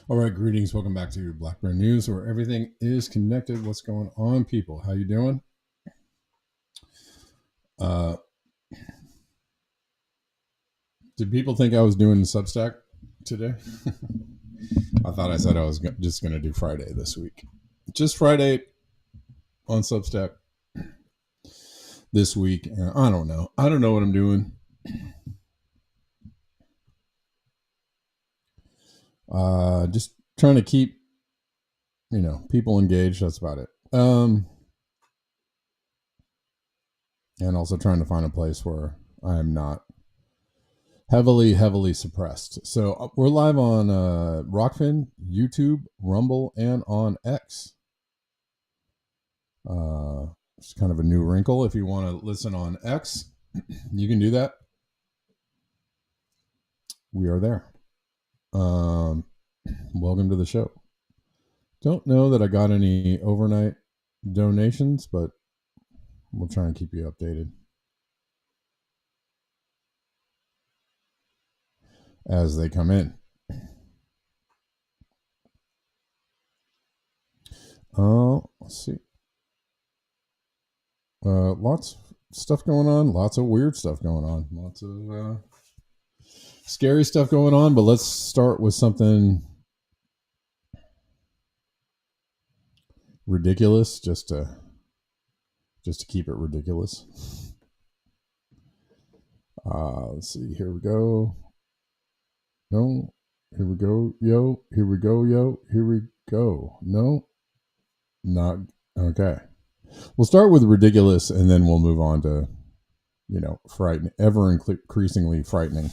All right, greetings. Welcome back to Blackburn News, where everything is connected. What's going on, people? How you doing? Uh, did people think I was doing Substack today? I thought I said I was just going to do Friday this week. Just Friday on Substack this week. I don't know. I don't know what I'm doing. Just trying to keep, people engaged. That's about it. And also trying to find a place where I am not heavily suppressed. So we're live on Rockfin, YouTube, Rumble, and on X. It's kind of a new wrinkle. If you want to listen on X, you can do that. We are there. Welcome to the show. Don't know that I got any overnight donations, but we'll try and keep you updated as they come in. Let's see. Lots of stuff going on. Lots of weird stuff going on. Lots of scary stuff going on. But let's start with something ridiculous, just to keep it ridiculous. Let's see. Here we go. No. Here we go, yo. Here we go, yo. Here we go. No. Not okay. We'll start with ridiculous, and then we'll move on to, frightening, ever increasingly frightening.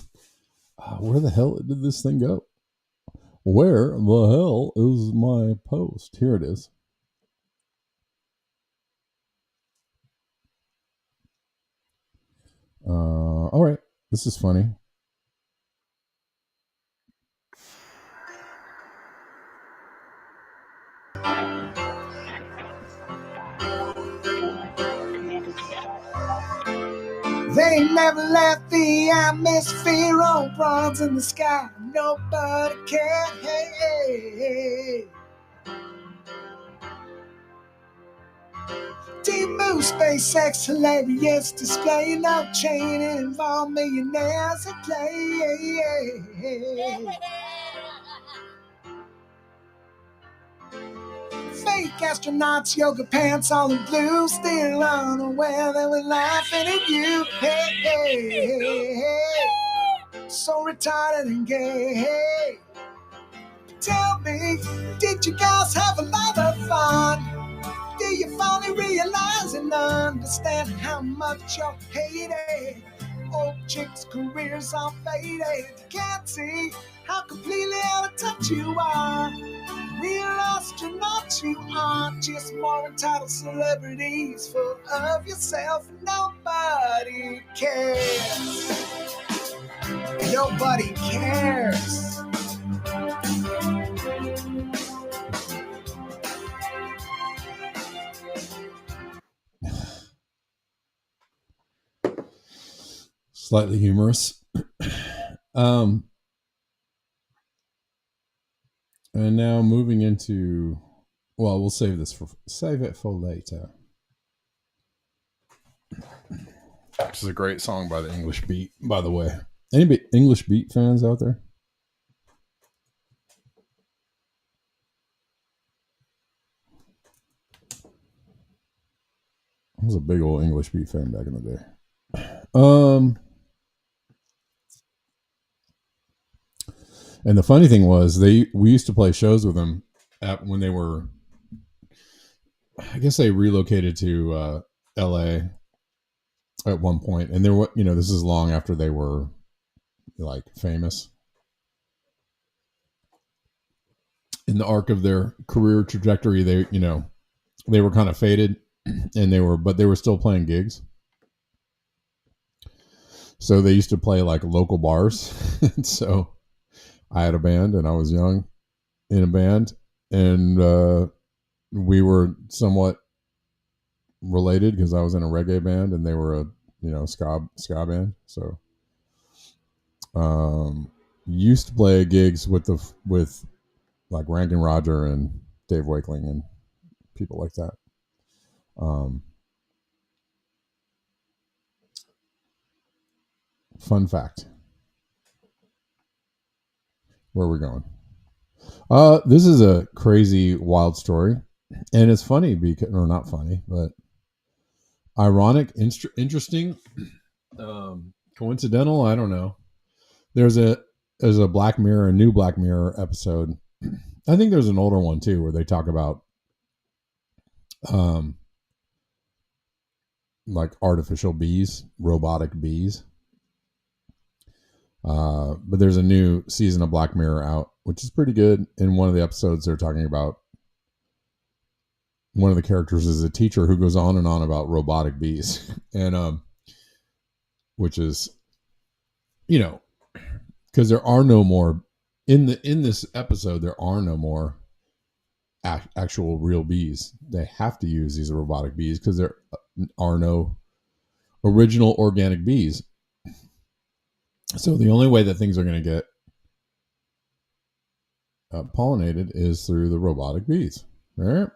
Where the hell did this thing go? Where the hell is my post? Here it is. All right. This is funny. They never left the atmosphere on bronze in the sky. Nobody cared. Hey. Deep Blue, SpaceX, hilarious display. No chain involved millionaires at play. Fake astronauts, yoga pants, all in blue, still unaware they were laughing at you. Hey. So retarded and gay. Tell me, did you guys have a lot of fun? Do you finally realize and understand how much you're hated? Old chicks' careers are faded. You can't see how completely out of touch you are. Real astronauts you are, just more entitled celebrities full of yourself. Nobody cares. Nobody cares. Slightly humorous. And now moving into, well, we'll save it for later. Which is a great song by the English Beat, by the way. Any English Beat fans out there? I was a big old English Beat fan back in the day. And the funny thing was, we used to play shows with them when they were, I guess they relocated to LA at one point, and there were, this is long after they were like famous. In the arc of their career trajectory, they were kind of faded, but they were still playing gigs. So they used to play like local bars. So I had a band, and I was young in a band, and we were somewhat related because I was in a reggae band and they were a ska band. So used to play gigs with like Rankin Roger and Dave Wakeling and people like that. Fun fact. Where are we going? This is a crazy, wild story, and it's funny because, or not funny, but ironic, interesting, coincidental. I don't know. There's a Black Mirror, a new Black Mirror episode. I think there's an older one too, where they talk about like artificial bees, robotic bees. But there's a new season of Black Mirror out, which is pretty good. In one of the episodes, they're talking about one of the characters is a teacher who goes on and on about robotic bees, and which is, you know, because there are no more in this episode. There are no more actual real bees. They have to use these robotic bees because there are no original organic bees. So the only way that things are going to get pollinated is through the robotic bees. All right.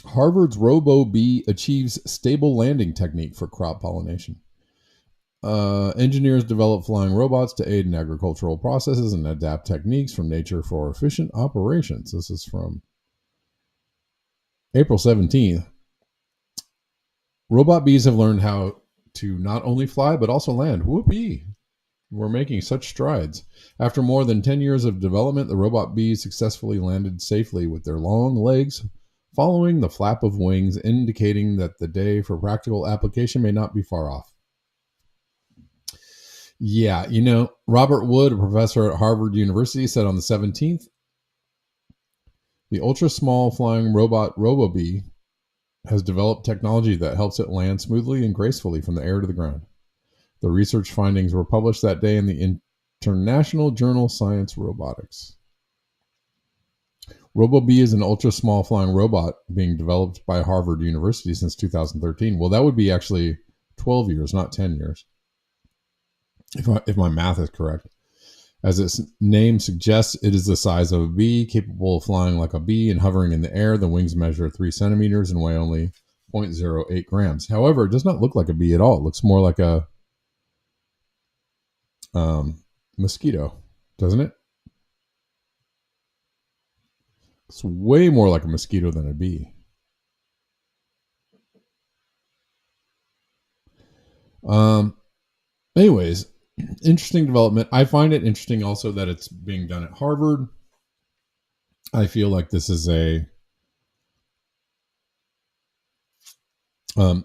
Harvard's Robo-Bee achieves stable landing technique for crop pollination. Engineers develop flying robots to aid in agricultural processes and adapt techniques from nature for efficient operations. This is from April 17th. Robot bees have learned how to not only fly, but also land. Whoopee! We're making such strides. After more than 10 years of development, the robot bees successfully landed safely with their long legs following the flap of wings, indicating that the day for practical application may not be far off. Yeah, you know, Robert Wood, a professor at Harvard University, said on the 17th, the ultra-small flying robot Robo-Bee has developed technology that helps it land smoothly and gracefully from the air to the ground. The research findings were published that day in the International Journal Science Robotics. Robo-Bee is an ultra-small flying robot being developed by Harvard University since 2013. Well, that would be actually 12 years, not 10 years, if my math is correct. As its name suggests, it is the size of a bee, capable of flying like a bee and hovering in the air. The wings measure 3 centimeters and weigh only 0.08 grams. However, it does not look like a bee at all. It looks more like a mosquito, doesn't it? It's way more like a mosquito than a bee. Anyways, interesting development. I find it interesting also that it's being done at Harvard. I feel like this is a I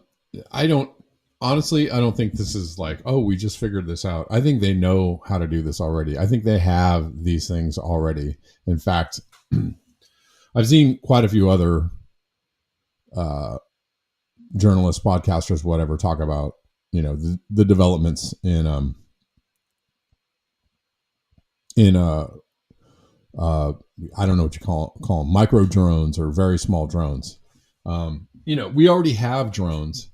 don't think this is like, oh, we just figured this out. I think they know how to do this already. I think they have these things already. In fact, I've seen quite a few other journalists, podcasters, whatever, talk about, you know, the developments in I don't know what you call them, micro drones or very small drones. You know, we already have drones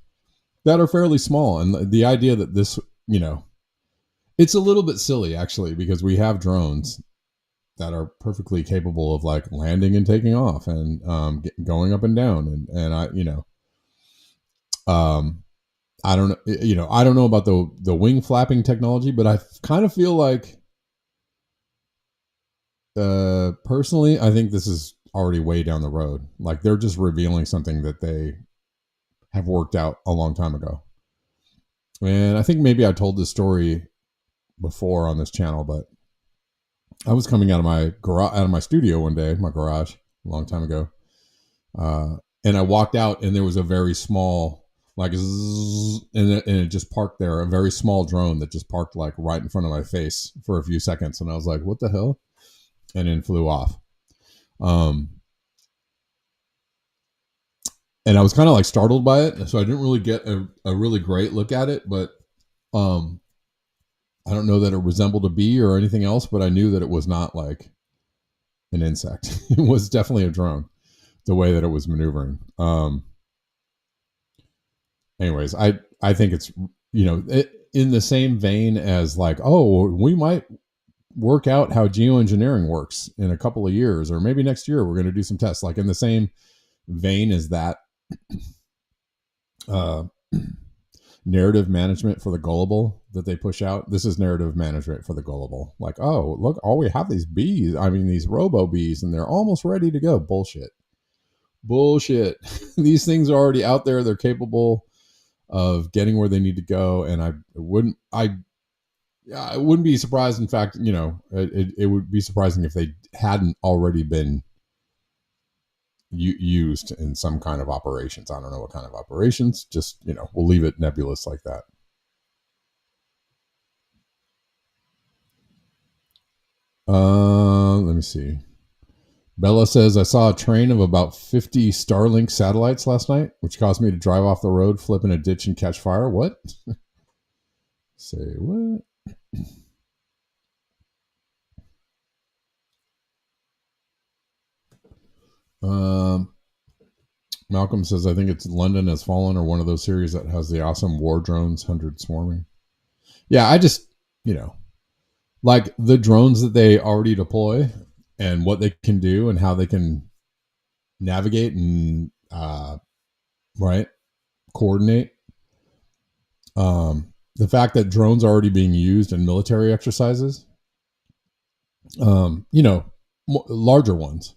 that are fairly small, and the idea that this, you know, it's a little bit silly actually, because we have drones that are perfectly capable of like landing and taking off and going up and down, and I, you know, I don't know, you know, I don't know about the wing flapping technology, but I kind of feel like, personally, I think this is already way down the road. Like they're just revealing something that they have worked out a long time ago. And I think maybe I told this story before on this channel, but I was coming out of my garage, out of my studio one day, my garage, a long time ago, and I walked out, and there was a very small, like, zzz, and it just parked there, a very small drone that just parked like right in front of my face for a few seconds, and I was like, "What the hell?" And then flew off. And I was kind of like startled by it, so I didn't really get a really great look at it, but I don't know that it resembled a bee or anything else, but I knew that it was not like an insect. It was definitely a drone, the way that it was maneuvering. Anyways, I think it's, you know, in the same vein as like, oh, we might work out how geoengineering works in a couple of years, or maybe next year we're going to do some tests. Like in the same vein as that narrative management for the gullible that they push out. This is narrative management for the gullible. Like, oh, look, we have these bees. I mean, these robo bees, and they're almost ready to go. Bullshit. These things are already out there. They're capable of getting where they need to go. And I wouldn't be surprised. In fact, it would be surprising if they hadn't already been used in some kind of operations. I don't know what kind of operations. Just, we'll leave it nebulous like that. Let me see. Bella says, I saw a train of about 50 Starlink satellites last night, which caused me to drive off the road, flip in a ditch, and catch fire. What? Say what? Malcolm says, I think it's London Has Fallen, or one of those series that has the awesome war drones, 100 swarming. Yeah, I just, like the drones that they already deploy and what they can do and how they can navigate and, coordinate. The fact that drones are already being used in military exercises, larger ones.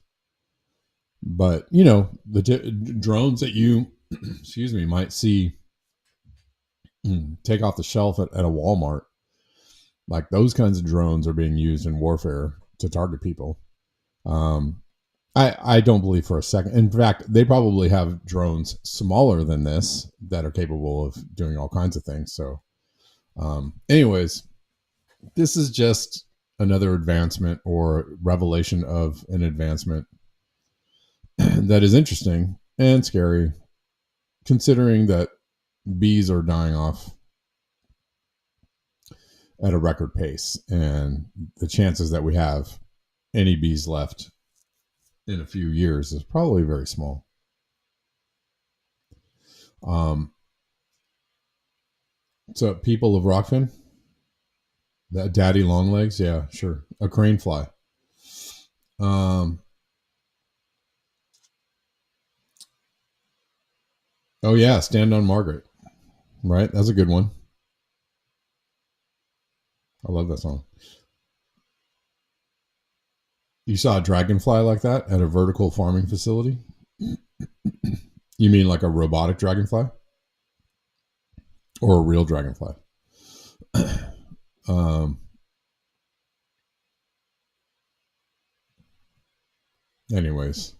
But, the drones that you, might see take off the shelf at a Walmart, like those kinds of drones are being used in warfare to target people. I don't believe for a second. In fact, they probably have drones smaller than this that are capable of doing all kinds of things. So, anyways, this is just another advancement or revelation of an advancement that is interesting and scary, considering that bees are dying off at a record pace, and the chances that we have any bees left in a few years is probably very small. So people of Rockfin, that daddy long legs, yeah, sure, a crane fly. Oh yeah, Stand on Margaret, right? That's a good one. I love that song. You saw a dragonfly like that at a vertical farming facility? You mean like a robotic dragonfly? Or a real dragonfly? Anyways.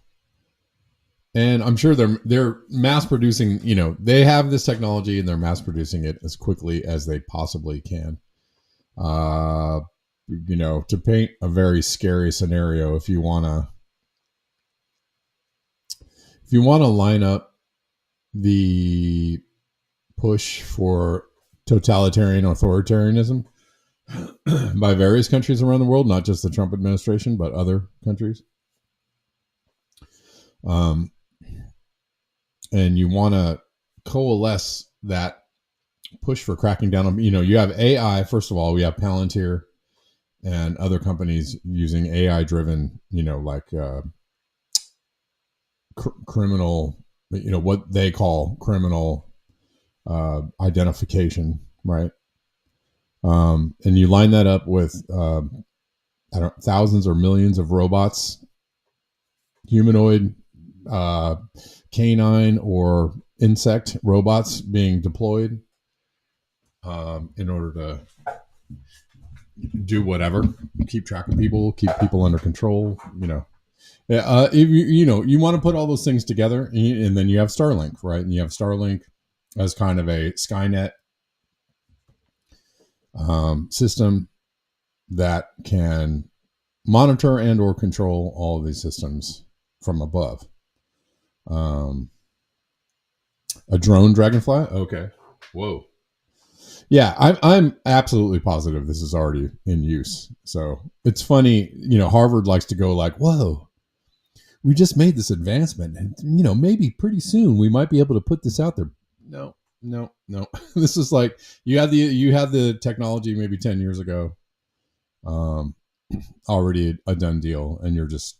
And I'm sure they're mass producing, they have this technology and they're mass producing it as quickly as they possibly can. To paint a very scary scenario, if you want to line up the push for totalitarian authoritarianism by various countries around the world, not just the Trump administration, but other countries. And you want to coalesce that push for cracking down on, you have AI. First of all, we have Palantir and other companies using AI driven, criminal, what they call criminal identification, right? And you line that up with thousands or millions of robots, humanoid, canine or insect robots being deployed in order to do whatever, keep track of people, keep people under control. If you want to put all those things together, and then you have Starlink, right? And you have Starlink as kind of a Skynet system that can monitor and or control all of these systems from above. A drone dragonfly? Okay. Whoa. Yeah, I'm absolutely positive this is already in use. So it's funny, Harvard likes to go like, whoa, we just made this advancement and, maybe pretty soon we might be able to put this out there. No, No, no. This is like you had the technology maybe 10 years ago, um, already a done deal, and you're just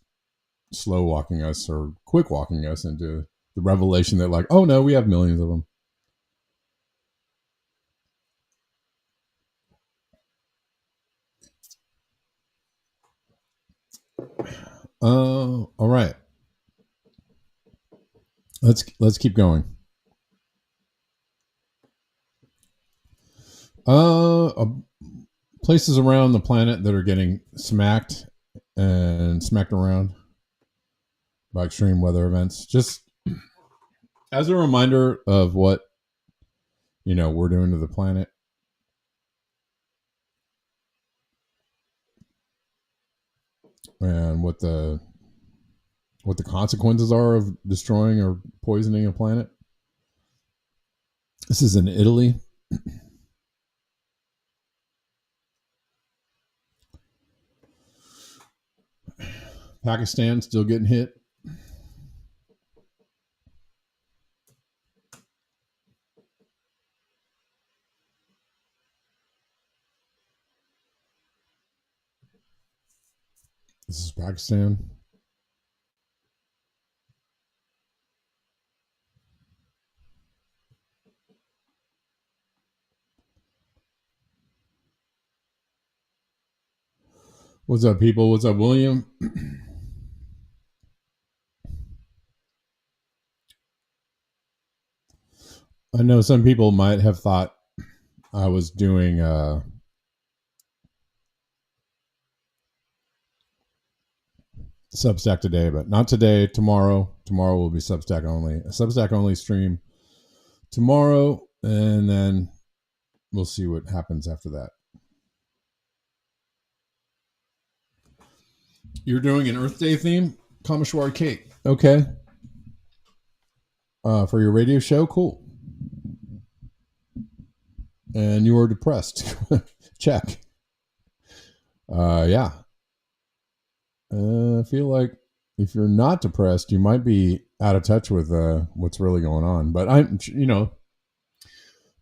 slow walking us or quick walking us into the revelation that like, oh no, we have millions of them. All right. Let's keep going. Uh, Places around the planet that are getting smacked and smacked around by extreme weather events. Just as a reminder of what we're doing to the planet and what the consequences are of destroying or poisoning a planet. This is in Italy. Pakistan still getting hit. This is Pakistan. What's up, people? What's up, William? I know some people might have thought I was doing Substack today, but not today. Tomorrow. Tomorrow will be Substack only. A Substack only stream tomorrow, and then we'll see what happens after that. You're doing an Earth Day theme, Kameshwar cake. Okay. For your radio show, cool. And you are depressed. Check. Yeah. I feel like if you're not depressed, you might be out of touch with what's really going on. But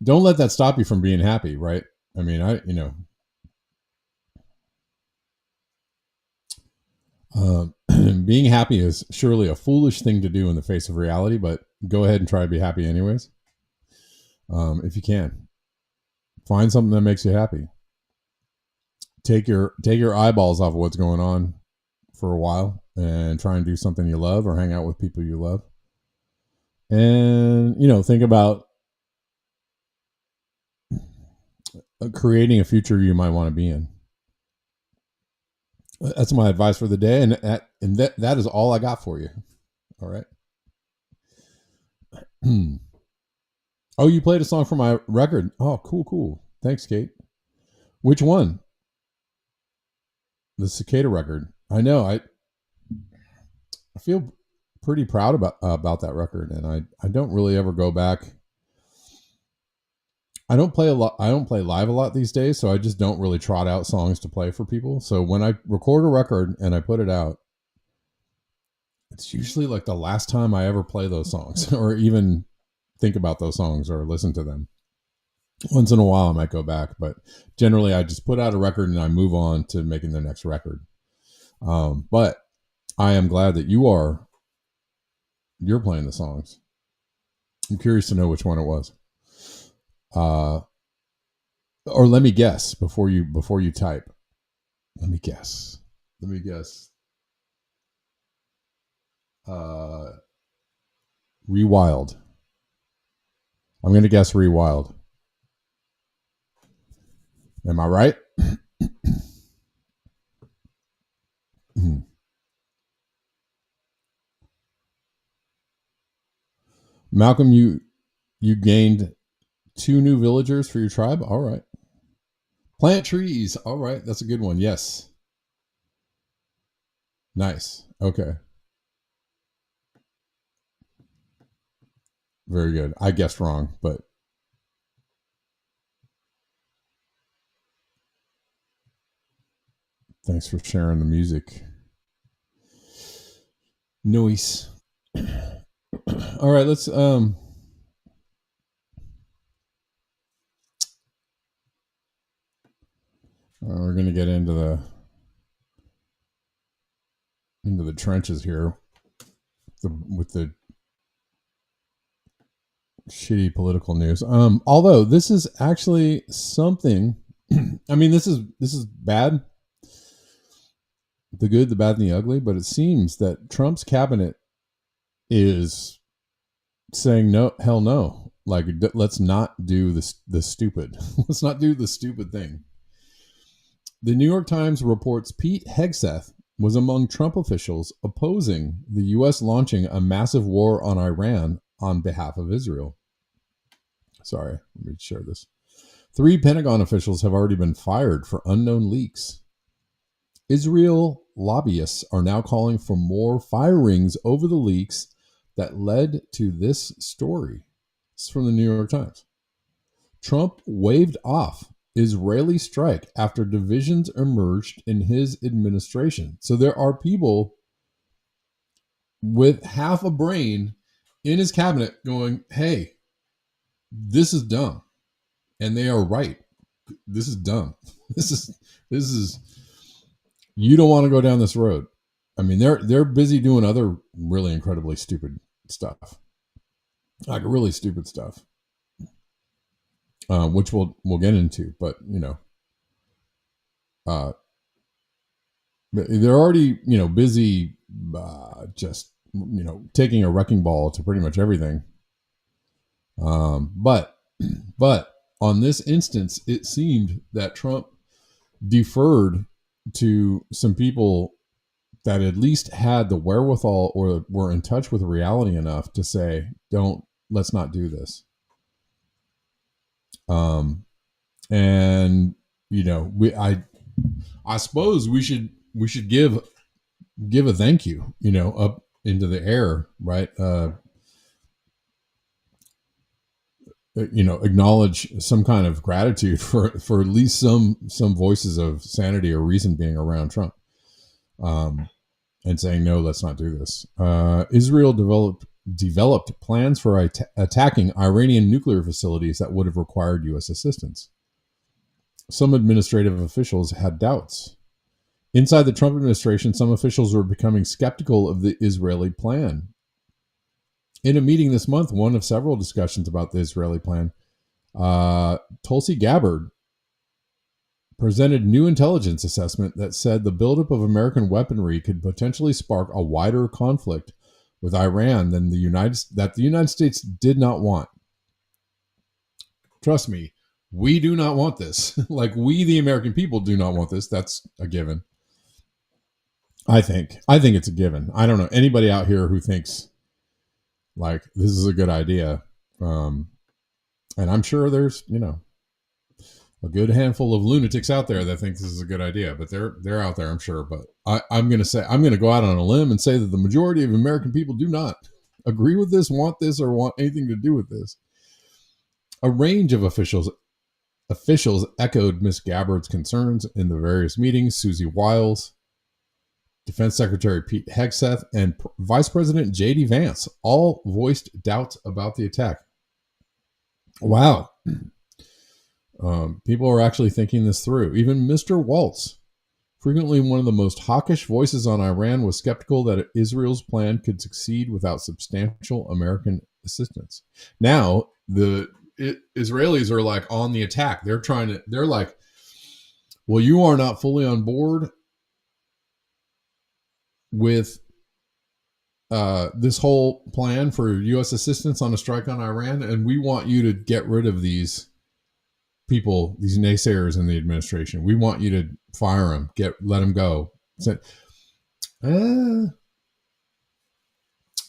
don't let that stop you from being happy, right? I mean, being happy is surely a foolish thing to do in the face of reality, but go ahead and try to be happy anyways. If you can, find something that makes you happy. Take your eyeballs off of what's going on for a while and try and do something you love or hang out with people you love. And think about creating a future you might want to be in. That's my advice for the day, and that is all I got for you. All right. Oh, you played a song from my record. Oh, cool. Thanks, Kate. Which one? The Cicada record. I know. I feel pretty proud about that record, and I don't really ever go back. I don't play live a lot these days, so I just don't really trot out songs to play for people. So when I record a record and I put it out, it's usually like the last time I ever play those songs or even think about those songs or listen to them. Once in a while I might go back, but generally I just put out a record and I move on to making the next record. But I am glad that you're playing the songs. I'm curious to know which one it was. Or let me guess before you type. Let me guess. Rewild. I'm going to guess Rewild. Am I right? Malcolm, you gained 2 new villagers for your tribe. All right. Plant trees. All right. That's a good one. Yes. Nice. Okay. Very good. I guessed wrong, but thanks for sharing the music. Noise. All right, let's We're going to get into the trenches here with the shitty political news. Although this is actually something. I mean, this is bad, the good, the bad, and the ugly. But it seems that Trump's cabinet is saying no, hell no. Like, let's not do the stupid. Let's not do the stupid thing. The New York Times reports Pete Hegseth was among Trump officials opposing the U.S. launching a massive war on Iran on behalf of Israel. Sorry, let me share this. 3 Pentagon officials have already been fired for unknown leaks. Israel lobbyists are now calling for more firings over the leaks that led to this story. It's from the New York Times. Trump waved off Israeli strike after divisions emerged in his administration. So there are people with half a brain in his cabinet going, hey, this is dumb. And they are right. This is dumb. This is you don't want to go down this road. I mean, they're busy doing other really incredibly stupid stuff. Like really stupid stuff. Which we'll get into, but they're already busy just taking a wrecking ball to pretty much everything. But on this instance, it seemed that Trump deferred to some people that at least had the wherewithal or were in touch with reality enough to say, let's not do this. And I suppose we should give a thank you, up into the air, right? Acknowledge some kind of gratitude for at least some voices of sanity or reason being around Trump, and saying, no, let's not do this. Israel developed plans for attacking Iranian nuclear facilities that would have required U.S. assistance. Some administrative officials had doubts. Inside the Trump administration, some officials were becoming skeptical of the Israeli plan. In a meeting this month, one of several discussions about the Israeli plan, Tulsi Gabbard presented new intelligence assessment that said the buildup of American weaponry could potentially spark a wider conflict with Iran than the United States did not want. Trust me, we do not want this. Like, we, the American people, do not want this. That's a given. I think it's a given. I don't know anybody out here who thinks like this is a good idea. And I'm sure there's, a good handful of lunatics out there that think this is a good idea, but they're out there, I'm sure. But I'm going to go out on a limb and say that the majority of American people do not agree with this, want this, or want anything to do with this. A range of officials echoed Ms. Gabbard's concerns in the various meetings. Susie Wiles, Defense Secretary Pete Hegseth, and Vice President J.D. Vance all voiced doubts about the attack. Wow. People are actually thinking this through. Even Mr. Waltz, frequently one of the most hawkish voices on Iran, was skeptical that Israel's plan could succeed without substantial American assistance. Now, the Israelis are like on the attack. They're like, well, you are not fully on board with this whole plan for U.S. assistance on a strike on Iran, and we want you to get rid of these people, these naysayers in the administration. We want you to fire them, let them go. So,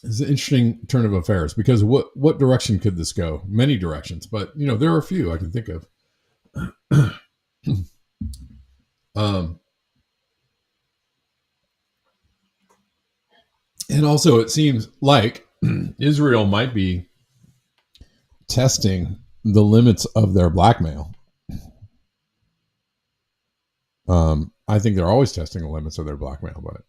it's an interesting turn of affairs, because what direction could this go? Many directions, but there are a few I can think of. And also, it seems like Israel might be testing the limits of their blackmail. I think they're always testing the limits of their blackmail, but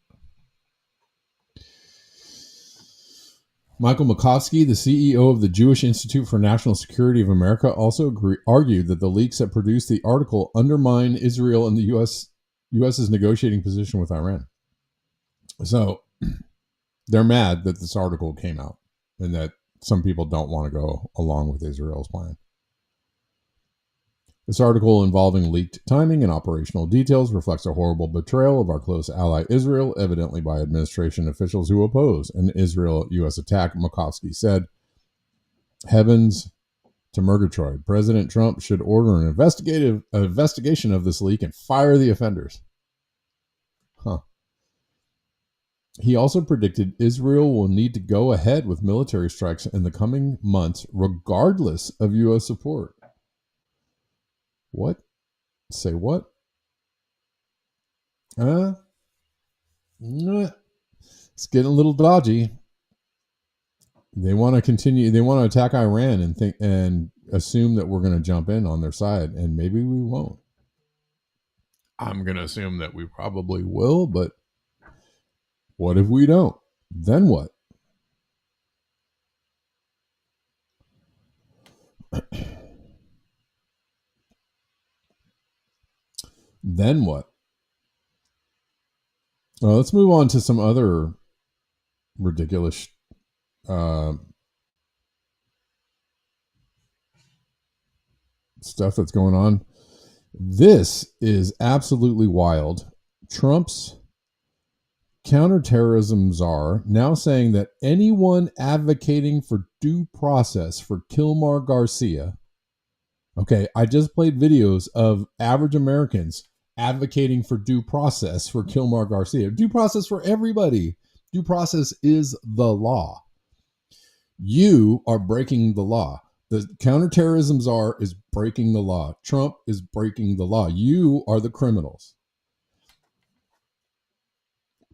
Michael Makovsky, the CEO of the Jewish Institute for National Security of America, also argued that the leaks that produced the article undermine Israel and the U.S.'s negotiating position with Iran. So they're mad that this article came out and that some people don't want to go along with Israel's plan. This article, involving leaked timing and operational details, reflects a horrible betrayal of our close ally Israel, evidently by administration officials who oppose an Israel-U.S. attack, Makovsky said. Heavens to Murgatroyd. President Trump should order an investigation of this leak and fire the offenders. He also predicted Israel will need to go ahead with military strikes in the coming months, regardless of U.S. support. What? Say what? It's getting a little dodgy. They want to continue. They want to attack Iran and assume that we're going to jump in on their side, and maybe we won't. I'm going to assume that we probably will, but what if we don't? Then what? Then what? Well, let's move on to some other ridiculous stuff that's going on. This is absolutely wild. Trump's counterterrorism czar now saying that anyone advocating for due process for Kilmar Garcia. Okay, I just played videos of average Americans advocating for due process for Kilmar Garcia. Due process for everybody. Due process is the law. You are breaking the law. The counterterrorism czar is breaking the law. Trump is breaking the law. You are the criminals.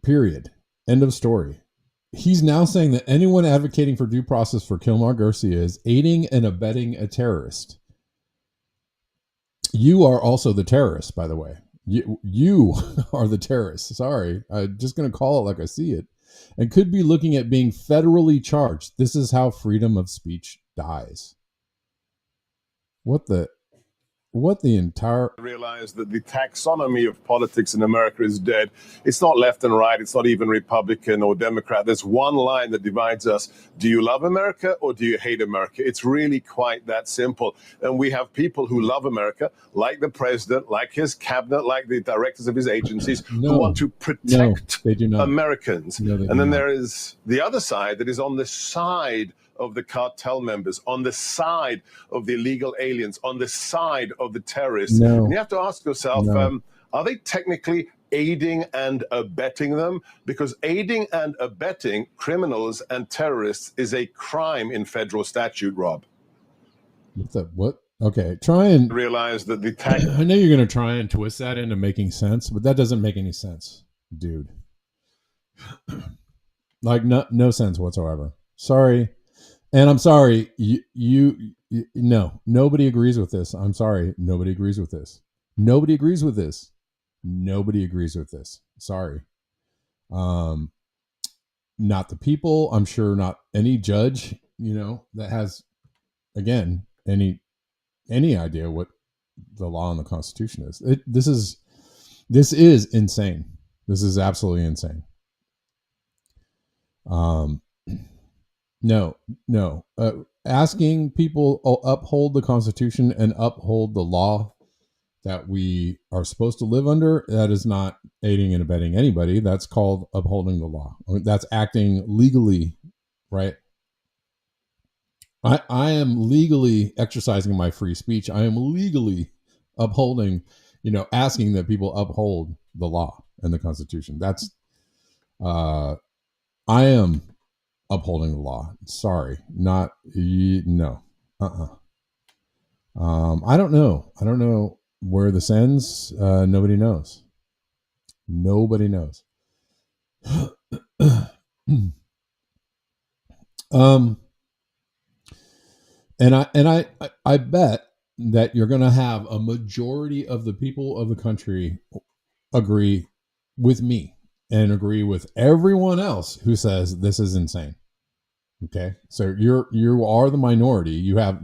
Period. End of story. He's now saying that anyone advocating for due process for Kilmar Garcia is aiding and abetting a terrorist. You are also the terrorist, by the way. You are the terrorist. Sorry. I'm just going to call it like I see it. And could be looking at being federally charged. This is how freedom of speech dies. What the entire... Realize that the taxonomy of politics in America is dead. It's not left and right. It's not even Republican or Democrat. There's one line that divides us. Do you love America or do you hate America? It's really quite that simple. And we have people who love America, like the president, like his cabinet, like the directors of his agencies, who want to protect Americans. And then there is the other side that is on the side of the cartel members, on the side of the illegal aliens, on the side of the terrorists. And you have to ask yourself, are they technically aiding and abetting them? Because aiding and abetting criminals and terrorists is a crime in federal statute, Rob. What? Okay, try and... Realize that the I know you're going to try and twist that into making sense, but that doesn't make any sense, dude. Like, no sense whatsoever. Sorry. And I'm sorry, no, nobody agrees with this. I'm sorry, nobody agrees with this. Nobody agrees with this. Nobody agrees with this. Sorry. Not the people. I'm sure not any judge, that has, again, any idea what the law and the Constitution is. This is insane. This is absolutely insane. No. Asking people uphold the Constitution and uphold the law that we are supposed to live under, that is not aiding and abetting anybody. That's called upholding the law. That's acting legally, right? I am legally exercising my free speech. I am legally upholding, asking that people uphold the law and the Constitution. That's, I am upholding the law. Sorry, no. I don't know where this ends. Nobody knows. Nobody knows. And I bet that you're going to have a majority of the people of the country agree with me and agree with everyone else who says this is insane. Okay, so you are the minority. You have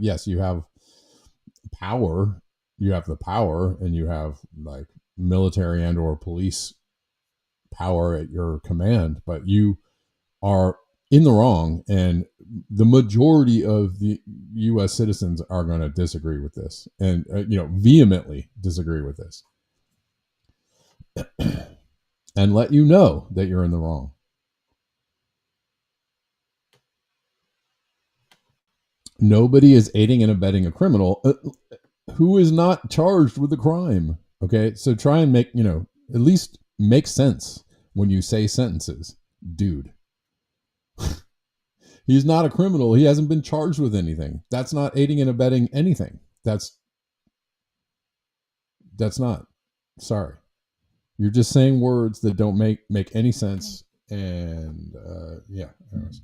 power. You have the power, and you have like military and or police power at your command, but you are in the wrong, and the majority of the U.S. citizens are going to disagree with this, and vehemently disagree with this, and let you know that you're in the wrong. Nobody is aiding and abetting a criminal who is not charged with a crime. Okay, so try and make at least make sense when you say sentences, dude. He's not a criminal. He hasn't been charged with anything. That's not aiding and abetting anything. That's not. Sorry. You're just saying words that don't make any sense. And yeah. Anyways.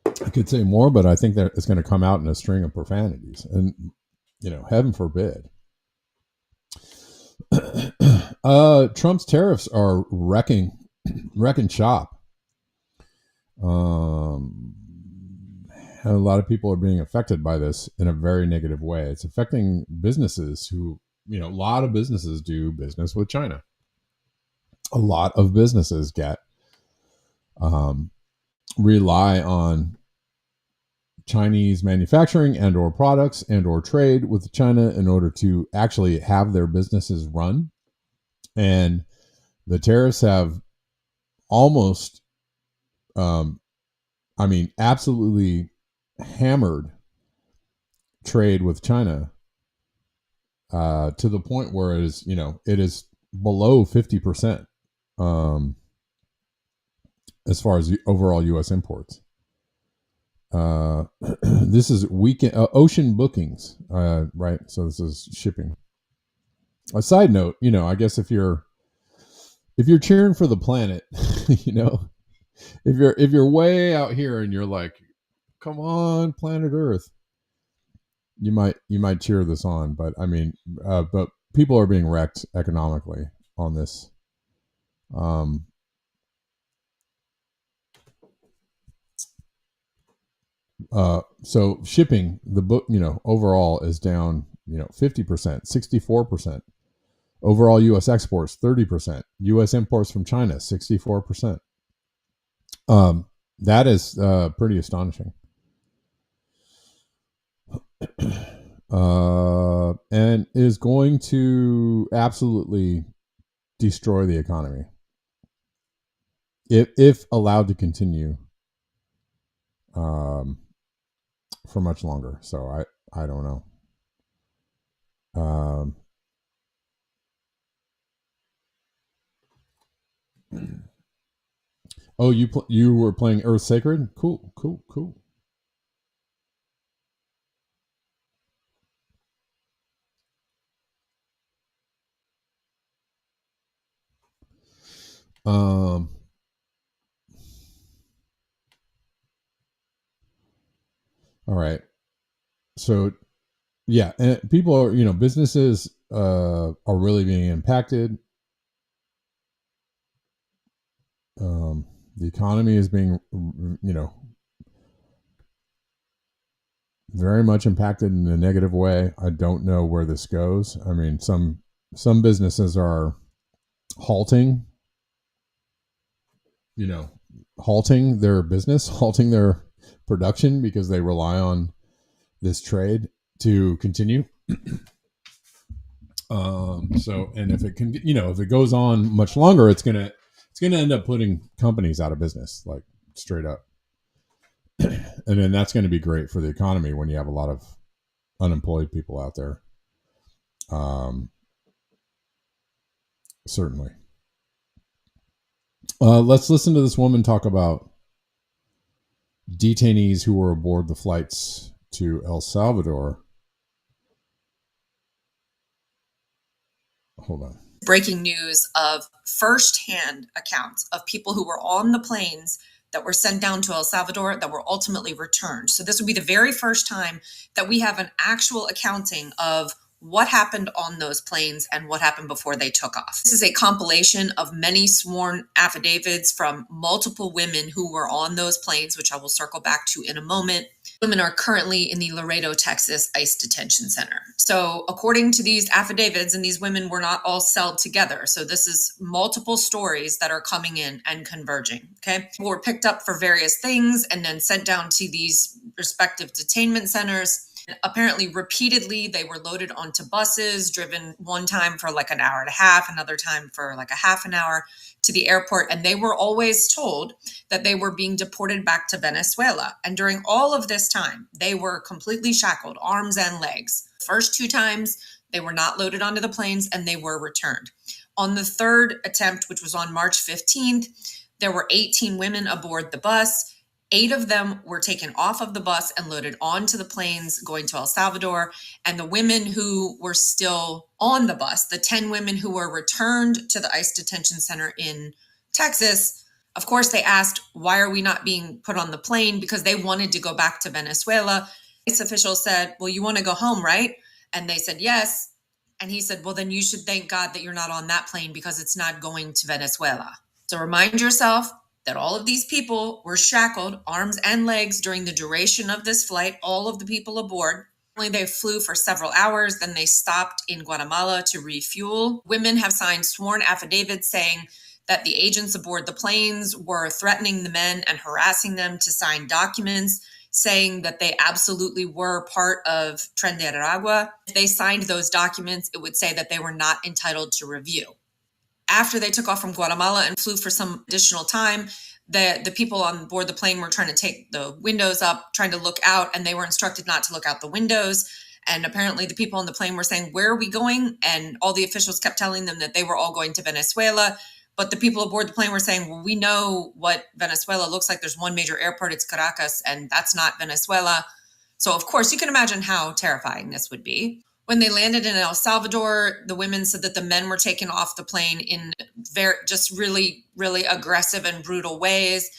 I could say more, but I think that it's going to come out in a string of profanities. And, heaven forbid. Trump's tariffs are wrecking shop. A lot of people are being affected by this in a very negative way. It's affecting businesses who, a lot of businesses do business with China. A lot of businesses rely on Chinese manufacturing and or products and or trade with China in order to actually have their businesses run. And the tariffs have almost, absolutely hammered trade with China to the point where it is below 50% as far as the overall U.S. imports. This is weekend ocean bookings, right? So this is shipping. A side note, I guess if you're cheering for the planet, if you're way out here and you're like, come on, planet Earth, you might cheer this on. But but people are being wrecked economically on this. So shipping, the book, overall is down, 50%, 64%. Overall U.S. exports, 30%. U.S. imports from China, 64%. That is pretty astonishing. And is going to absolutely destroy the economy if allowed to continue for much longer. So I don't know. Oh, you were playing Earth Sacred? Cool. All right. So yeah, and people are, businesses are really being impacted. The economy is being, very much impacted in a negative way. I don't know where this goes. I mean, some businesses are halting, halting their business, halting their production because they rely on this trade to continue. So, and if it can, if it goes on much longer, it's gonna end up putting companies out of business, like straight up. And then that's going to be great for the economy when you have a lot of unemployed people out there. Certainly. Let's listen to this woman talk about detainees who were aboard the flights to El Salvador. Hold on. Breaking news of firsthand accounts of people who were on the planes that were sent down to El Salvador that were ultimately returned. So this would be the very first time that we have an actual accounting of what happened on those planes and what happened before they took off. This is a compilation of many sworn affidavits from multiple women who were on those planes, which I will circle back to in a moment. Women are currently in the Laredo, Texas ICE detention center. So according to these affidavits, and these women were not all celled together. So this is multiple stories that are coming in and converging. Okay. People were picked up for various things and then sent down to these respective detainment centers. Apparently, repeatedly, they were loaded onto buses, driven one time for like an hour and a half, another time for like a half an hour to the airport. And they were always told that they were being deported back to Venezuela. And during all of this time, they were completely shackled, arms and legs. The first 2 times, they were not loaded onto the planes and they were returned. On the third attempt, which was on March 15th, there were 18 women aboard the bus. 8 of them were taken off of the bus and loaded onto the planes going to El Salvador. And the women who were still on the bus, the 10 women who were returned to the ICE detention center in Texas, of course, they asked, why are we not being put on the plane? Because they wanted to go back to Venezuela. ICE officials said, well, you want to go home, right? And they said, yes. And he said, well, then you should thank God that you're not on that plane because it's not going to Venezuela. So remind yourself that all of these people were shackled, arms and legs, during the duration of this flight, all of the people aboard. They flew for several hours, then they stopped in Guatemala to refuel. Women have signed sworn affidavits saying that the agents aboard the planes were threatening the men and harassing them to sign documents saying that they absolutely were part of Tren de Aragua. If they signed those documents, it would say that they were not entitled to review. After they took off from Guatemala and flew for some additional time, the people on board the plane were trying to take the windows up, trying to look out, and they were instructed not to look out the windows. And apparently the people on the plane were saying, where are we going? And all the officials kept telling them that they were all going to Venezuela. But the people aboard the plane were saying, well, we know what Venezuela looks like. There's one major airport, it's Caracas, and that's not Venezuela. So, of course, you can imagine how terrifying this would be. When they landed in El Salvador, the women said that the men were taken off the plane in just really, really aggressive and brutal ways,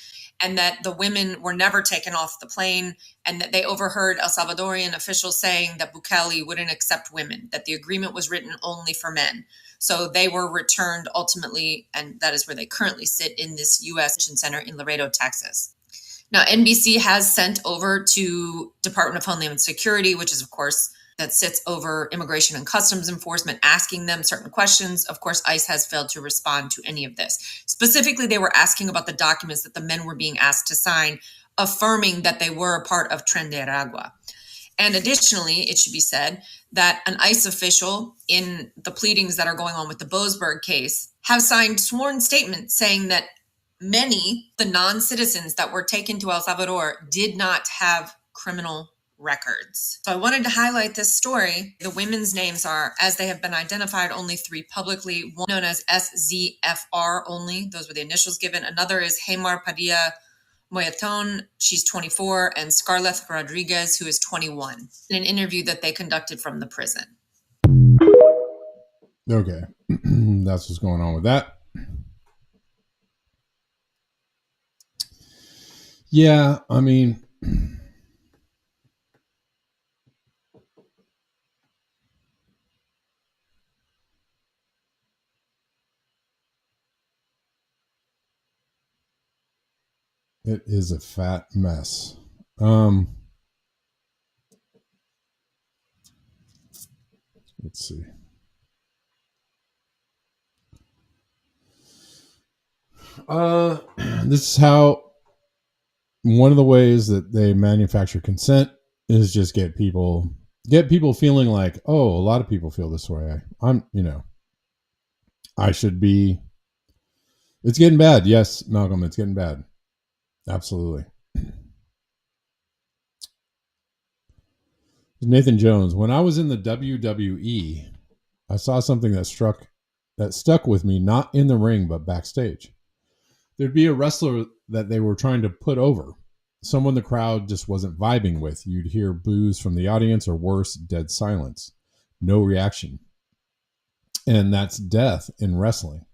and that the women were never taken off the plane, and that they overheard El Salvadorian officials saying that Bukele wouldn't accept women, that the agreement was written only for men. So they were returned ultimately, and that is where they currently sit in this U.S. detention center in Laredo, Texas. Now, NBC has sent over to Department of Homeland Security, which is, of course, that sits over Immigration and Customs Enforcement, asking them certain questions. Of course, ICE has failed to respond to any of this. Specifically, they were asking about the documents that the men were being asked to sign, affirming that they were a part of Tren de Aragua. And additionally, it should be said that an ICE official in the pleadings that are going on with the Boasberg case have signed sworn statements saying that many, the non-citizens that were taken to El Salvador, did not have criminal records. So I wanted to highlight this story. The women's names are, as they have been identified, only 3 publicly, one known as SZFR only. Those were the initials given. Another is Heymar Padilla Moyaton, she's 24, and Scarlett Rodriguez, who is 21, in an interview that they conducted from the prison. Okay. That's what's going on with that. Yeah, I mean, it is a fat mess. Let's see. This is how one of the ways that they manufacture consent is just get people feeling like, oh, a lot of people feel this way. I should be. It's getting bad. Yes, Malcolm, it's getting bad. Absolutely. Nathan Jones, when I was in the WWE, I saw something that stuck with me, not in the ring, but backstage. There'd be a wrestler that they were trying to put over, someone the crowd just wasn't vibing with. You'd hear boos from the audience, or worse, dead silence. No reaction. And that's death in wrestling.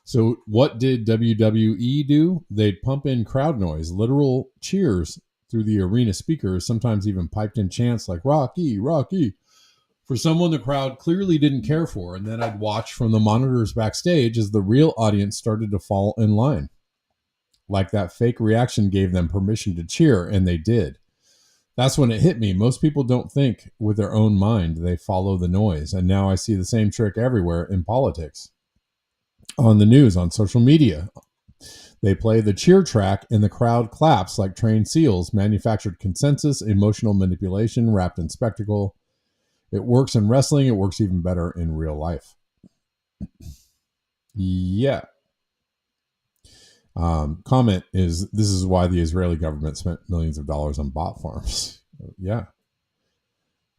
So what did WWE do? They'd pump in crowd noise, literal cheers through the arena speakers, sometimes even piped in chants like Rocky, Rocky, for someone the crowd clearly didn't care for, and then I'd watch from the monitors backstage as the real audience started to fall in line. Like that fake reaction gave them permission to cheer, and they did. That's when it hit me. Most people don't think with their own mind. They follow the noise. And now I see the same trick everywhere in politics, on the news, on social media. They play the cheer track and the crowd claps like trained seals. Manufactured consensus, emotional manipulation wrapped in spectacle. It works in wrestling. It works even better in real life. Yeah. Comment is, this is why the Israeli government spent millions of dollars on bot farms. Yeah.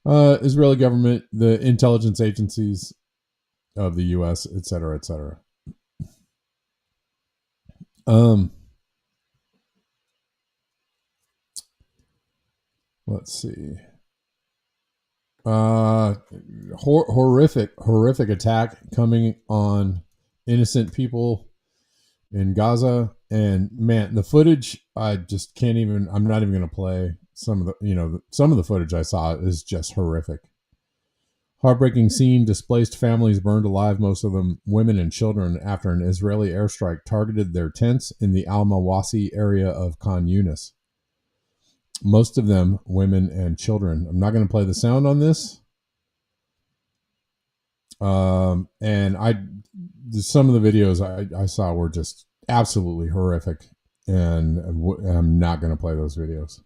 Israeli government, the intelligence agencies of the U.S., et cetera, et cetera. Let's see. Horrific attack coming on innocent people in Gaza. And man, the footage, I just can't even, I'm not even going to play some of the, some of the footage I saw is just horrific. Heartbreaking scene, displaced families burned alive, most of them women and children, after an Israeli airstrike targeted their tents in the Al-Mawasi area of Khan Yunis. Most of them women and children. I'm not going to play the sound on this. And some of the videos I saw were just absolutely horrific, and I'm not going to play those videos.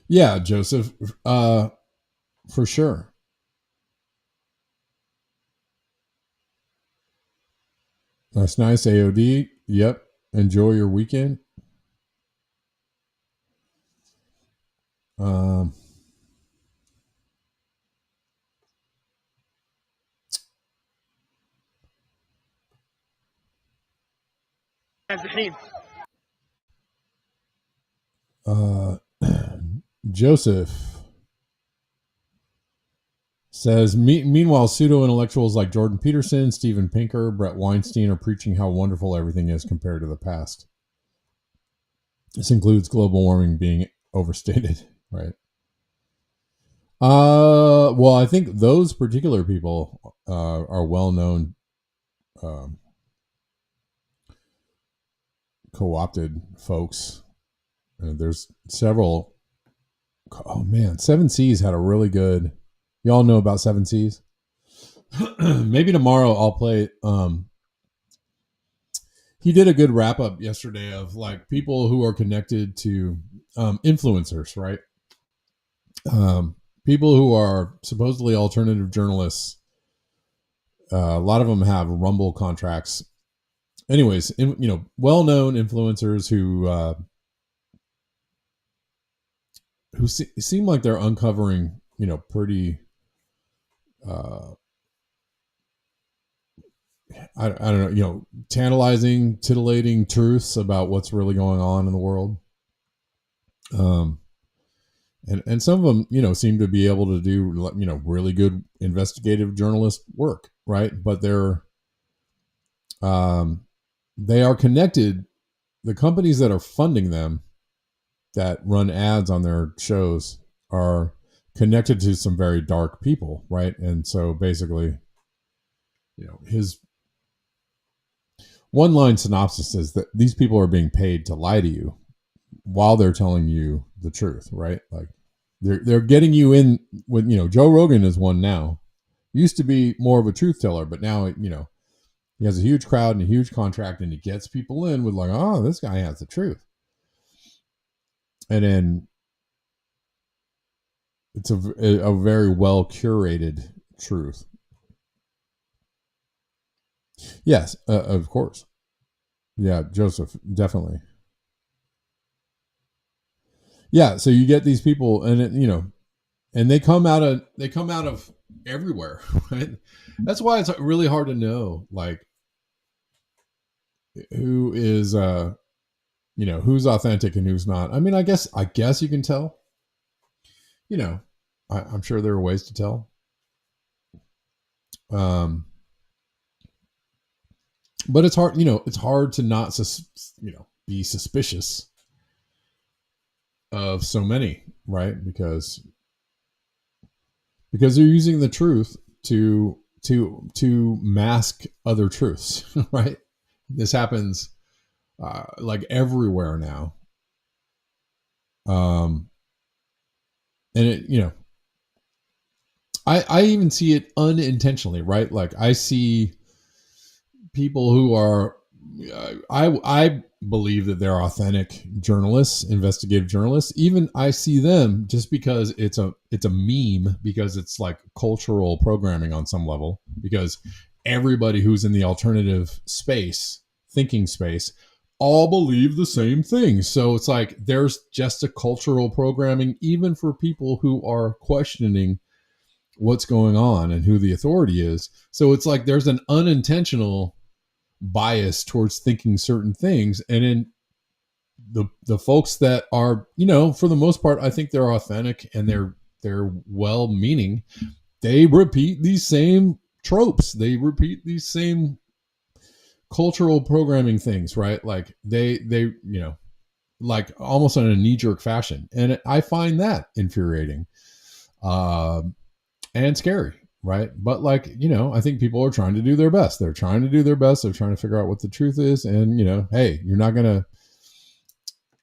Yeah, Joseph, for sure. That's nice, AOD. Yep. Enjoy your weekend. Joseph says, meanwhile, pseudo-intellectuals like Jordan Peterson, Steven Pinker, Brett Weinstein are preaching how wonderful everything is compared to the past. This includes global warming being overstated, right? Well, I think those particular people are well-known co-opted folks. There's several. Oh man, Seven Seas had a really good. Y'all know about Seven Seas? Maybe tomorrow I'll play. He did a good wrap up yesterday of like people who are connected to influencers, right? People who are supposedly alternative journalists. A lot of them have Rumble contracts. Anyways, well-known influencers who seem like they're uncovering, pretty, I don't know, tantalizing, titillating truths about what's really going on in the world. And some of them, seem to be able to do, really good investigative journalist work, right? But they are connected. The companies that are funding them, that run ads on their shows, are connected to some very dark people, right? And so basically, his one-line synopsis is that these people are being paid to lie to you while they're telling you the truth, right? Like they're getting you in with, Joe Rogan is one now. Used to be more of a truth teller, but now, he has a huge crowd and a huge contract, and he gets people in with like, oh, this guy has the truth. And then it's a very well curated truth. Yes, of course. Yeah, Joseph, definitely. Yeah, so you get these people, and and they come out of everywhere, right? That's why it's really hard to know, like, who is who's authentic and who's not. I mean, I guess you can tell. I'm sure there are ways to tell. But it's hard, it's hard to not, be suspicious of so many, right? Because they're using the truth to mask other truths, right? This happens like everywhere now. And I even see it unintentionally, right? Like I see people who are, I believe that they're authentic journalists, investigative journalists. Even I see them just because it's a meme, because it's like cultural programming on some level, because everybody who's in the alternative space, thinking space, all believe the same thing. So it's like there's just a cultural programming even for people who are questioning what's going on and who the authority is. So it's like there's an unintentional bias towards thinking certain things. And in the folks that are, for the most part, I think they're authentic and they're well meaning. They repeat these same tropes. They repeat these same cultural programming things, right? Like they like almost in a knee-jerk fashion. And I find that infuriating and scary, right? But like, I think people are trying to do their best. They're trying to do their best. They're trying to figure out what the truth is. And, hey, you're not going to,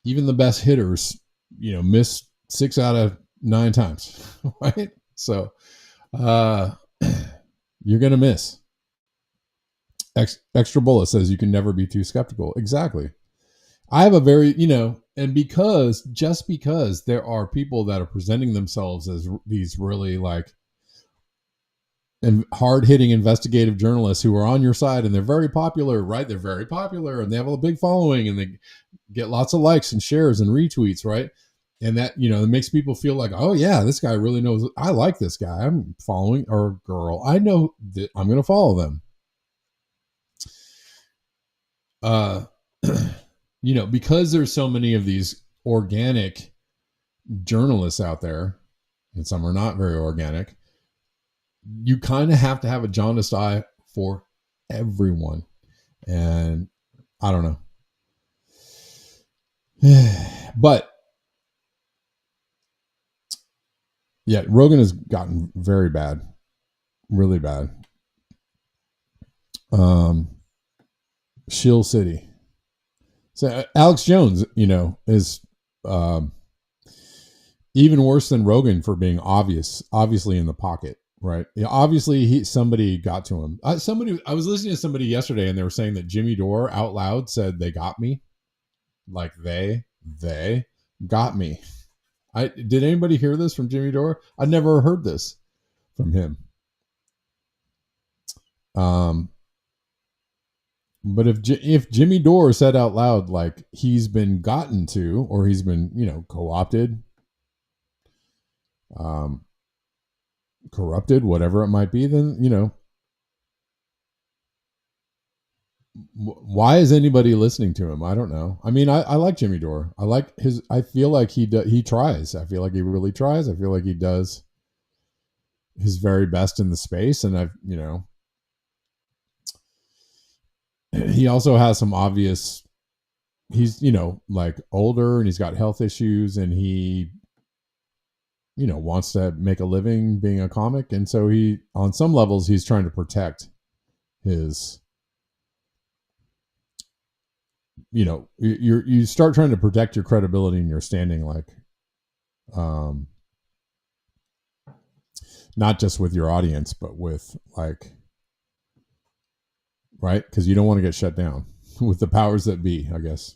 even the best hitters, miss 6 out of 9 times, right? So you're going to miss. Extra Bullet says you can never be too skeptical. Exactly. I have a very, and because there are people that are presenting themselves as these really like and hard-hitting investigative journalists who are on your side, and they're very popular, right? They're very popular and they have a big following and they get lots of likes and shares and retweets, right? And that, it makes people feel like, oh yeah, this guy really knows. I like this guy. I'm following, or girl. I know that I'm going to follow them. Because there's so many of these organic journalists out there, and some are not very organic, you kind of have to have a jaundiced eye for everyone. And I don't know. But yeah, Rogan has gotten very bad, really bad. Shill City. So Alex Jones, is even worse than Rogan for being obviously in the pocket, right? Yeah, obviously somebody got to him. I was listening to somebody yesterday and they were saying that Jimmy Dore out loud said they got me. Like they got me. Did anybody hear this from Jimmy Dore? I never heard this from him. But if Jimmy Dore said out loud like he's been gotten to, or he's been co-opted, corrupted, whatever it might be, then why is anybody listening to him? I don't know. I mean, I like Jimmy Dore. I feel like he tries. I feel like he really tries. I feel like he does his very best in the space. And he also has some obvious, he's, like older and he's got health issues and he, wants to make a living being a comic. And so he, on some levels, he's trying to protect his, you start trying to protect your credibility and your standing, like, not just with your audience, but with like, right? Because you don't want to get shut down with the powers that be, I guess.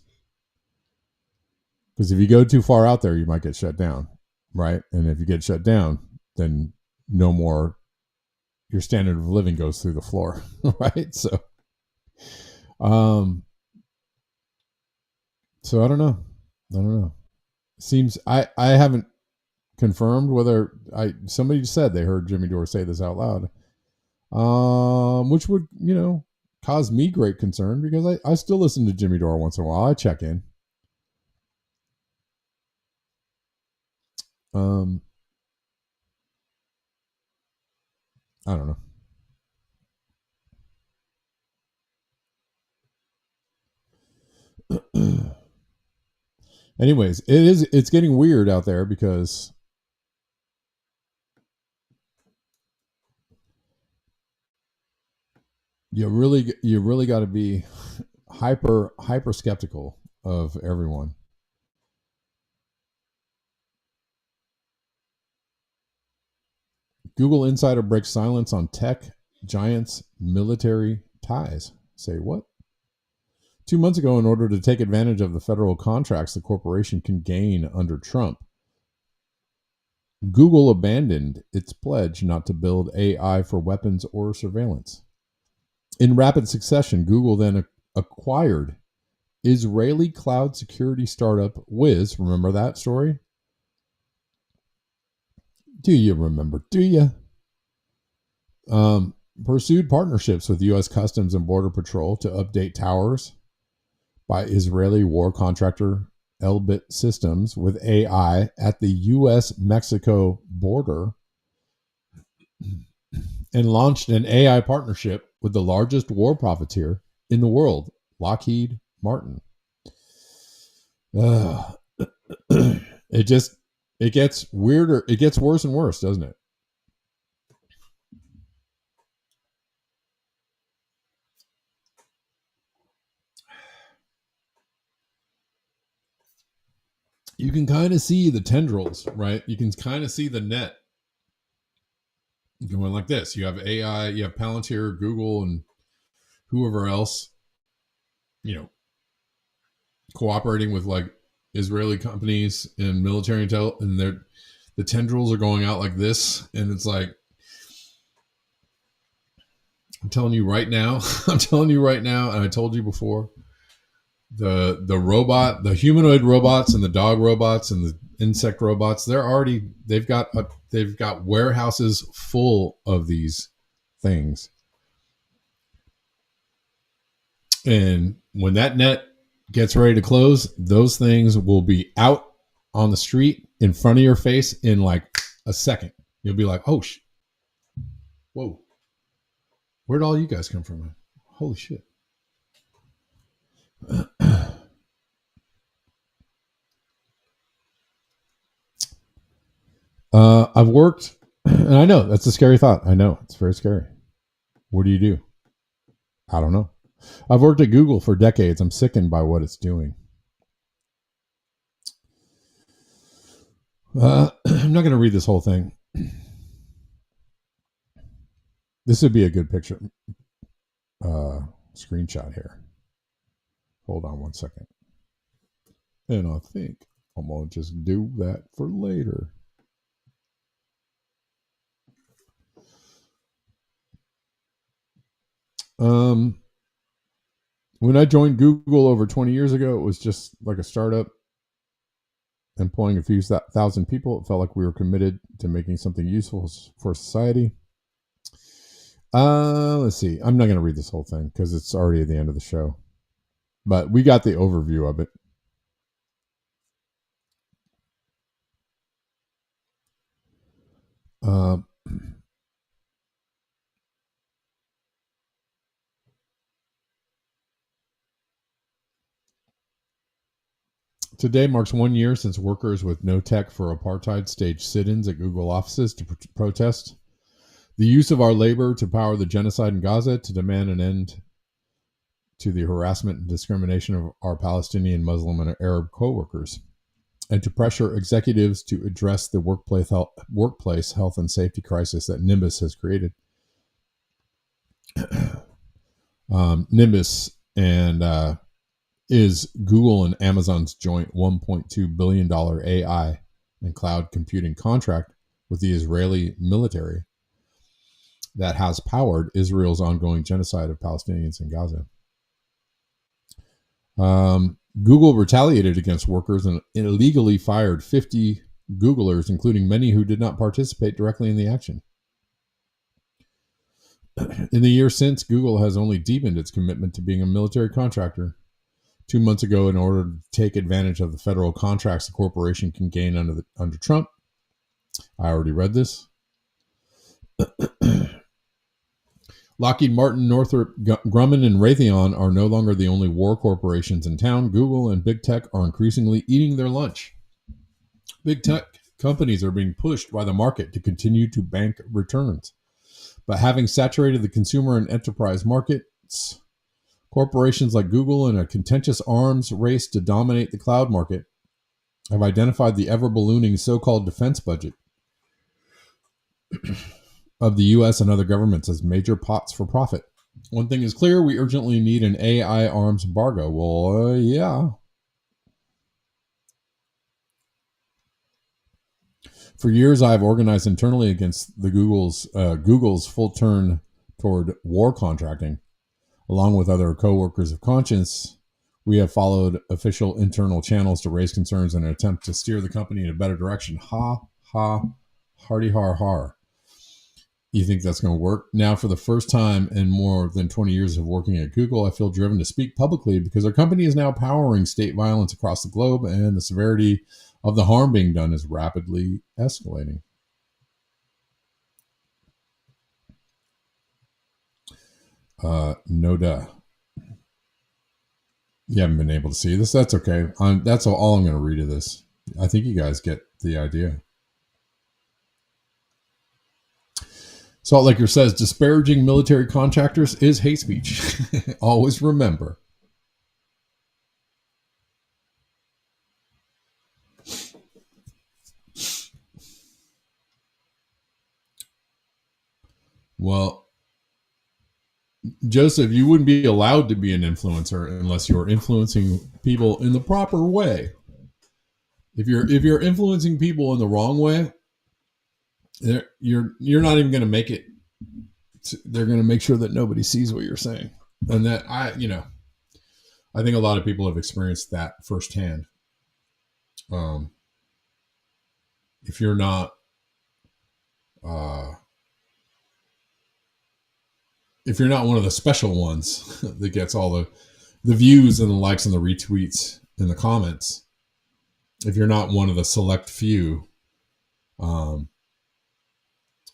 Because if you go too far out there, you might get shut down, right? And if you get shut down, then no more, your standard of living goes through the floor, right? So I don't know. Seems I haven't confirmed whether somebody said they heard Jimmy Dore say this out loud, which would cause me great concern because I still listen to Jimmy Dore once in a while. I check in. I don't know. Anyways, it's getting weird out there because you really got to be hyper skeptical of everyone. Google insider breaks silence on tech giants' military ties. Say what? 2 months ago, in order to take advantage of the federal contracts the corporation can gain under Trump, Google abandoned its pledge not to build AI for weapons or surveillance. In rapid succession, Google then acquired Israeli cloud security startup Wiz. Remember that story? Do you remember? Do you? Pursued partnerships with U.S. Customs and Border Patrol to update towers by Israeli war contractor Elbit Systems with AI at the U.S.-Mexico border, and launched an AI partnership with the largest war profiteer in the world, Lockheed Martin. It gets weirder. It gets worse and worse, doesn't it? You can kind of see the tendrils, right? You can kind of see the net going like this. You have AI, you have Palantir, Google, and whoever else, cooperating with like Israeli companies and military intel, and the tendrils are going out like this, and it's like, I'm telling you right now, and I told you before, the humanoid robots and the dog robots and the insect robots, they've got warehouses full of these things. And when that net gets ready to close, those things will be out on the street in front of your face in like a second. You'll be like, oh, whoa, where'd all you guys come from, man? Holy shit. I've worked, and I know that's a scary thought. I know it's very scary. What do you do? I don't know. I've worked at Google for decades. I'm sickened by what it's doing. I'm not going to read this whole thing. This would be a good picture. Screenshot here. Hold on one second. And I think I'm going to just do that for later. When I joined Google over 20 years ago, it was just like a startup employing a few thousand people. It felt like we were committed to making something useful for society. Let's see. I'm not going to read this whole thing because it's already at the end of the show. But we got the overview of it. Today marks 1 year since workers with No Tech for Apartheid staged sit-ins at Google offices to protest the use of our labor to power the genocide in Gaza, to demand an end to the harassment and discrimination of our Palestinian, Muslim, and Arab co-workers, and to pressure executives to address the workplace health and safety crisis that Nimbus has created. Nimbus is Google and Amazon's joint $1.2 billion AI and cloud computing contract with the Israeli military that has powered Israel's ongoing genocide of Palestinians in Gaza. Google retaliated against workers and illegally fired 50 Googlers, including many who did not participate directly in the action. In the years since, Google has only deepened its commitment to being a military contractor. 2 months ago, in order to take advantage of the federal contracts the corporation can gain under Trump. I already read this. Lockheed Martin, Northrop Grumman, and Raytheon are no longer the only war corporations in town. Google and big tech are increasingly eating their lunch. Big tech companies are being pushed by the market to continue to bank returns. But having saturated the consumer and enterprise markets, corporations like Google, in a contentious arms race to dominate the cloud market, have identified the ever-ballooning so-called defense budget of the U.S. and other governments as major pots for profit. One thing is clear, we urgently need an AI arms embargo. Well, yeah. For years, I've organized internally against the Google's full turn toward war contracting. Along with other co-workers of conscience, we have followed official internal channels to raise concerns in an attempt to steer the company in a better direction. Ha, ha, hardy har har. You think that's going to work? Now, for the first time in more than 20 years of working at Google, I feel driven to speak publicly because our company is now powering state violence across the globe, and the severity of the harm being done is rapidly escalating. No duh. You haven't been able to see this. That's okay. That's all I'm going to read of this. I think you guys get the idea. Salt Laker says, disparaging military contractors is hate speech. Always remember. Well, Joseph, you wouldn't be allowed to be an influencer unless you're influencing people in the proper way. If you're influencing people in the wrong way, you're not even going to make it. They're going to make sure that nobody sees what you're saying, and that I think a lot of people have experienced that firsthand. If you're not, if you're not one of the special ones that gets all the views and the likes and the retweets and the comments, if you're not one of the select few,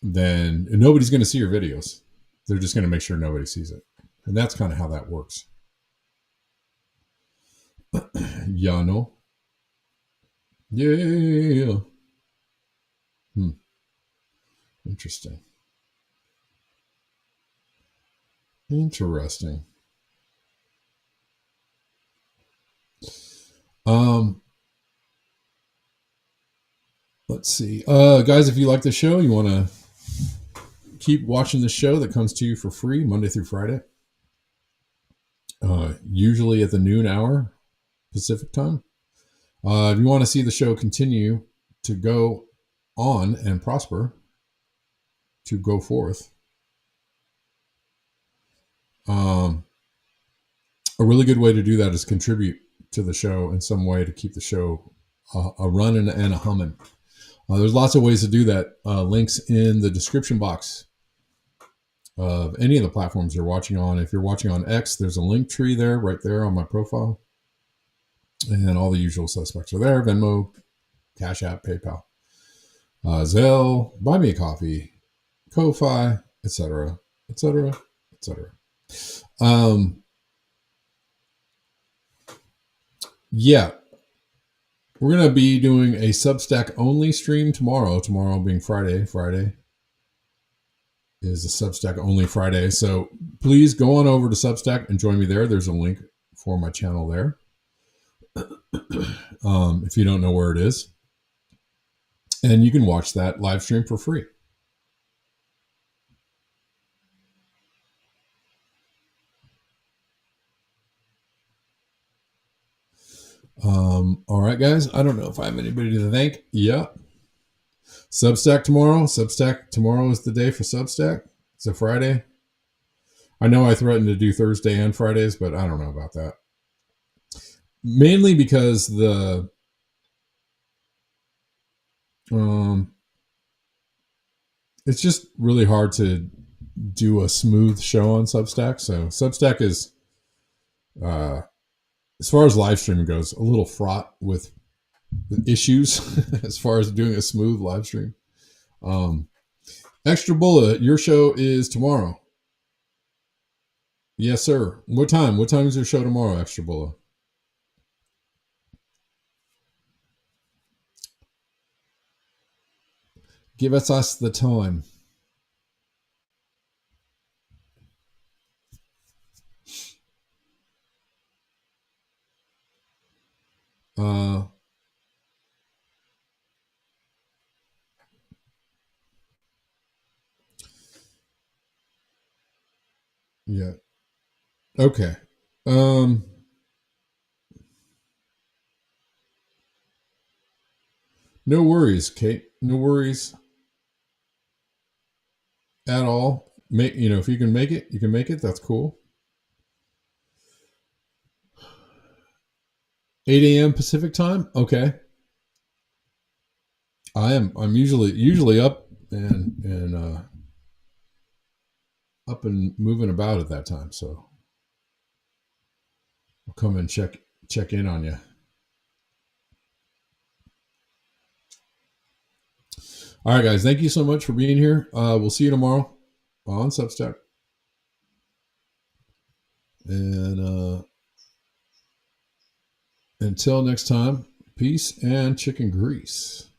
then nobody's going to see your videos. They're just going to make sure nobody sees it. And that's kind of how that works. Yano. Yeah. Interesting. Let's see. Guys, if you like the show, you want to keep watching the show that comes to you for free Monday through Friday. Usually at the noon hour Pacific time. If you want to see the show continue to go on and prosper, to go forth, a really good way to do that is contribute to the show in some way to keep the show a running and a humming. There's lots of ways to do that. Links in the description box of any of the platforms you're watching on. If you're watching on X, there's a link tree there, right there on my profile. And all the usual suspects are there. Venmo, CashApp, PayPal, Zelle, Buy Me a Coffee, Ko-Fi, etc., etc., etc. Yeah. We're going to be doing a Substack only stream tomorrow. Tomorrow being Friday. Friday is a Substack only Friday. So please go on over to Substack and join me there. There's a link for my channel there. If you don't know where it is. And you can watch that live stream for free. All right, guys. I don't know if I have anybody to thank. Yeah. Substack tomorrow. Substack tomorrow is the day for Substack. It's a Friday. I know I threatened to do Thursday and Fridays, but I don't know about that. Mainly because it's just really hard to do a smooth show on Substack. So Substack is, as far as live streaming goes, a little fraught with issues as far as doing a smooth live stream. Extra Bullet, your show is tomorrow. Yes, sir. What time? What time is your show tomorrow, Extra Bulla? Give us the time. Yeah. Okay. No worries, Kate. No worries at all. If you can make it, you can make it. That's cool. 8 a.m. Pacific time. Okay. I'm usually up and up and moving about at that time. So I'll come and check in on you. All right, guys. Thank you so much for being here. We'll see you tomorrow on Substack. And until next time, peace and chicken grease.